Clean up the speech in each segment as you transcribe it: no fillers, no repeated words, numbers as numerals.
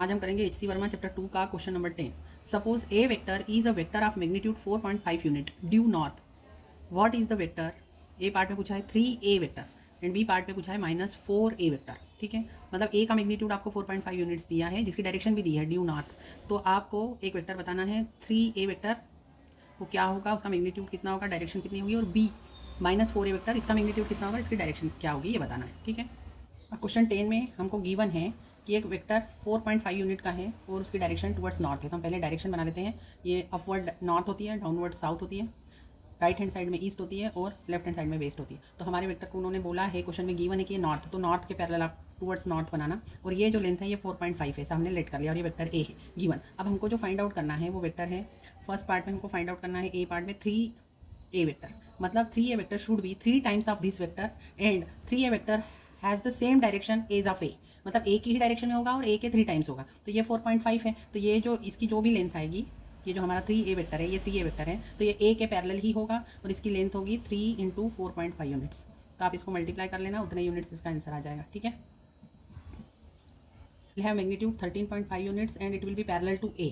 आज हम करेंगे एच सी वर्मा चैप्टर 2 का question number 10। Suppose A vector is a vector of magnitude 4.5 unit due north. What is the vector? A part में पूछा है 3a vector and B part में पूछा है -4a वेक्टर। ठीक है, मतलब ए का मैग्नीट्यूड आपको 4.5 यूनिट्स दिया है, जिसकी डायरेक्शन भी दी है ड्यू नॉर्थ। तो आपको एक वेक्टर बताना है 3a वेक्टर, वो क्या होगा, उसका मैग्नीट्यूड कितना होगा, डायरेक्शन कितनी होगी, और बी -4a वेक्टर, इसका मैग्नीट्यूड कितना होगा, इसकी डायरेक्शन क्या होगी, ये बताना है। ठीक है, क्वेश्चन 10 में हमको गिवन है कि एक वेक्टर 4.5 यूनिट का है और उसकी डायरेक्शन टुवर्ड्स नॉर्थ है। तो हम पहले डायरेक्शन बना लेते हैं। ये अपवर्ड नॉर्थ होती है, डाउनवर्ड साउथ होती है, राइट हैंड साइड में ईस्ट होती है और लेफ्ट हैंड साइड में वेस्ट होती है। तो हमारे वेक्टर को उन्होंने बोला है, क्वेश्चन में गिवन है कि ये नॉर्थ, तो नॉर्थ के पैरेलल आप टुवर्ड्स नॉर्थ बनाना, और ये जो लेंथ है ये 4.5 है, सामने लेट कर लिया, और ये वेक्टर ए है गिवन। अब हमको जो फाइंड आउट करना है वो वेक्टर है, फर्स्ट पार्ट में हमको फाइंड आउट करना है ए पार्ट में 3a वेक्टर, मतलब 3a vector should be 3 times of this vector and 3a vector has the same direction as of A, मतलब ए की ही डायरेक्शन में होगा और ए के 3 टाइम्स होगा। तो ये 4.5 है, तो ये जो इसकी जो भी लेंथ आएगी, ये जो हमारा 3a वेक्टर है, ये 3a वेक्टर है, तो ये a के पैरेलल ही होगा और इसकी लेंथ होगी 3 × 4.5 यूनिट्स। तो आप इसको मल्टीप्लाई कर लेना, उतने यूनिट्स इसका आंसर आ जाएगा। ठीक है, will have magnitude 13.5 units and it will be parallel to a।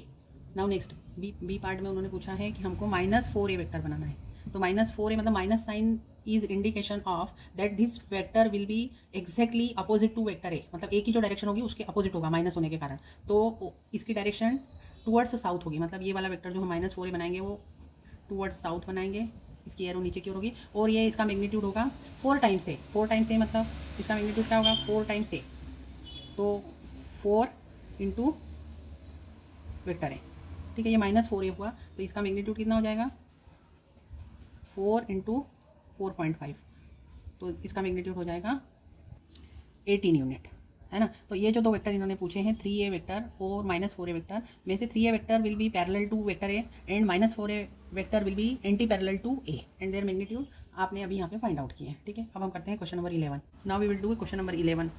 Now next B part में उन्होंने पूछा है कि हमको -4a वेक्टर बनाना है। तो -4a मतलब minus sign is indication of that this vector will be exactly opposite to vector A, मतलब ए की जो डायरेक्शन होगी उसके अपोजिट होगा माइनस होने के कारण। तो इसकी डायरेक्शन टुवर्ड्स साउथ होगी, मतलब ये वाला वेक्टर जो हम -4a बनाएंगे वो टुवर्ड्स साउथ बनाएंगे, इसकी एरो नीचे की ओर होगी, और ये इसका मैग्नीट्यूड होगा 4 टाइम्स ए। 4 टाइम्स ए मतलब इसका मैग्नीट्यूड क्या होगा, 4 टाइम्स ए, तो 4 × वेक्टर है। ठीक है, ये -4a हुआ, तो इसका मैग्नीट्यूड कितना हो जाएगा, 4 × 4.5, तो इसका मैग्नीट्यूड हो जाएगा 18 यूनिट, है ना। तो ये जो दो वेक्टर इन्होंने पूछे हैं 3a वेक्टर और -4a वेक्टर में से 3a vector will be parallel to vector A and -4a vector will be anti parallel to A and their magnitude आपने अभी यहाँ पे फाइंड आउट किए हैं। ठीक है, अब हम करते हैं question number 11। Now we will do question number 11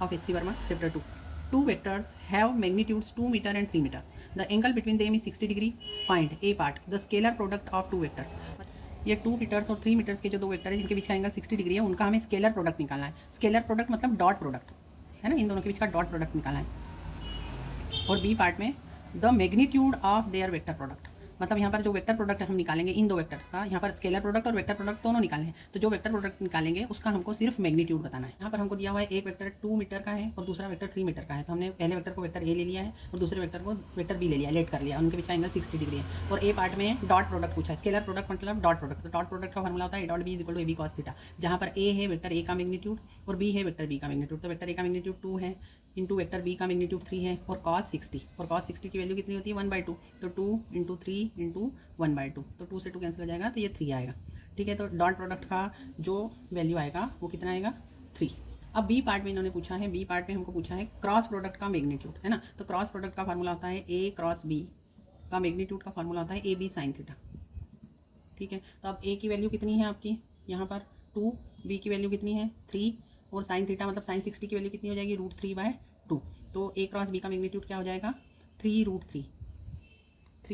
of H C Verma chapter 2। Two vectors have magnitudes 2 meter and 3 meter. The angle between them is 60 degree. Find a part the scalar product of two vectors. ये 2 metres और 3 metres के जो दो vector है जिनके बीच का angle 60 degree है, उनका हमें स्केलर प्रोडक्ट निकालना है। स्केलर प्रोडक्ट मतलब डॉट प्रोडक्ट, है ना, इन दोनों के बीच का डॉट प्रोडक्ट निकालना है। और बी पार्ट में the magnitude of their vector product, मतलब यहाँ पर जो वेक्टर प्रोडक्ट हम निकालेंगे इन दो वेक्टर्स का, यहाँ पर स्केलर प्रोडक्ट और वेक्टर प्रोडक्ट दोनों निकालने हैं। तो जो वेक्टर प्रोडक्ट निकालेंगे उसका हमको सिर्फ मैग्नीट्यूड बताना है। यहाँ पर हमको दिया हुआ है एक वेक्टर 2 मीटर का है और दूसरा वेक्टर 3 मीटर का है। तो हमने पहले वेक्टर को वेक्टर ए ले लिया है और दूसरे वेक्टर को वेक्टर बी ले लिया, लेट कर लिया, उनके बीच का एंगल 60 डिग्री है। और ए पार्ट में डॉट प्रोडक्ट पूछा है, स्केलर प्रोडक्ट मतलब डॉट प्रोडक्ट। तो डॉट प्रोडक्ट का फॉर्मूला होता है A dot B equal to A B cos theta, जहाँ पर ए है वेक्टर ए का मैग्नीट्यूड और बी है वेक्टर बी का मैग्नीट्यूड। तो वेक्टर ए का मैग्नीट्यूड 2 है इंटू वेक्टर बी का मैग्नीट्यूड 3 है और cos 60, और cos 60 की वैल्यू कितनी होती है 1/2, तो 2 × 3 × 1/2, तो 2 से 2 कैंसिल हो जाएगा, तो ये 3 आएगा। ठीक है, तो डॉट प्रोडक्ट का जो वैल्यू आएगा वो कितना आएगा 3। अब बी पार्ट में इन्होंने पूछा है, बी पार्ट में हमको पूछा है क्रॉस प्रोडक्ट का मैग्नीट्यूड, है ना। तो क्रॉस प्रोडक्ट का फार्मूला होता है ए क्रॉस बी का मैग्नीट्यूड का फार्मूला होता है ए बी साइन थीटा। ठीक है, तो अब ए की वैल्यू कितनी है आपकी यहाँ पर 2, बी की वैल्यू कितनी है 3, और साइन थीटा मतलब साइन 60 की वैल्यू कितनी हो जाएगी √3/2। तो ए क्रॉस बी का मैग्नीट्यूड क्या हो जाएगा 3√3।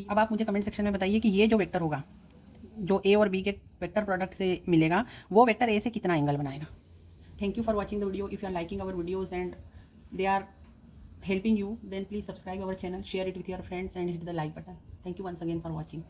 अब आप मुझे कमेंट सेक्शन में बताइए कि ये जो वेक्टर होगा, जो ए और बी के वेक्टर प्रोडक्ट से मिलेगा, वो वेक्टर ए से कितना एंगल बनाएगा। Thank you for watching the video. If you are liking our videos and they are helping you, then please subscribe our channel, share it with your friends and hit the like button. Thank you once again for watching.